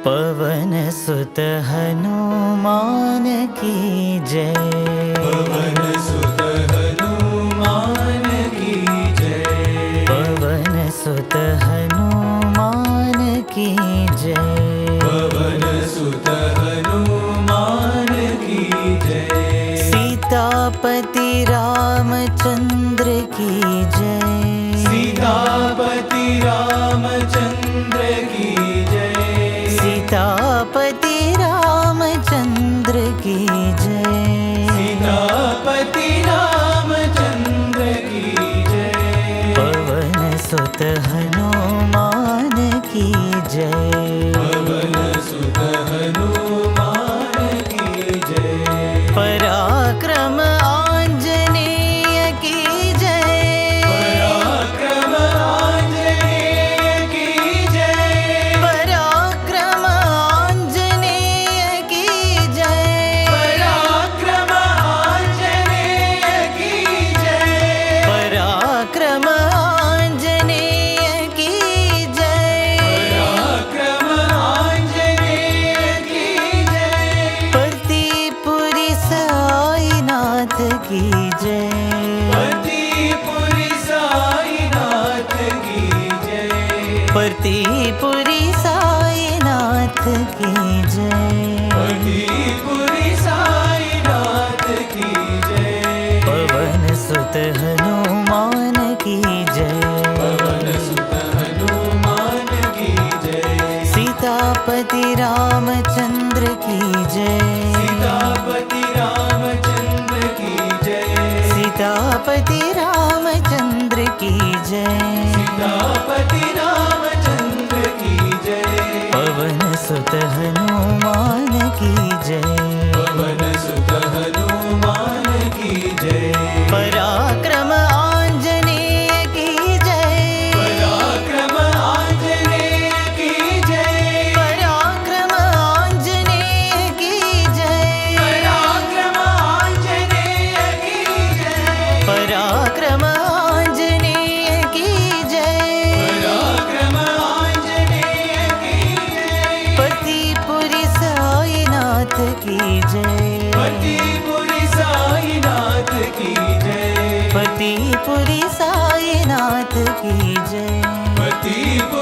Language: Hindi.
पवन सुत हनुमान की जय। पवन सुत हनुमान की जय। पवन सुत हनुमान की जय। पवन सुत हनुमान की जय। सीतापति रामचंद्र की जय। सीतापति रामचंद्र की जय। सीतापति रामचंद्र की जय। सीतापति रामचंद्र की जय। पवन सुत हनुमान की जय। पवन सुत हनुमान की जय। पराक्रम आंजनेय की जय। पराक्रम आंजनेय की जय। पराक्रम आंजनेय की जय। पराक्रम आंजनेय की जय। पराक्रम आंजनेय की जय। पराक्रम आंजनेय की जय। पतिपुरी साईनाथ की जय। पतिपुरी साईनाथ की जय। पतिपुरी साईनाथ की जय। पतिपुरी साईनाथ की जय। पवन सुत हनुमान की जय। पवन सुत हनुमान की जय। सीतापति रामचंद्र की जय। सीतापति रामचंद्र की जय। सीतापति रामचंद्र की जय। सीतापति रामचंद्र की जय। पवन सुत हनुमान की जय। पवन सुत हनुमान की जय। पराक्रम आंजनेय की जय। पराक्रम आंजनेय की जय। पराक्रम आंजनेय की जय। पराक्रम आंजनेय की जय। पराक्रम आंजनेय की जय। पराक्रम आंजनेय की जय। पतिपुरी साईनाथ की जय। पतिपुरी साईनाथ की जय। पतिपुरी साईनाथ की जय। पतिपुरी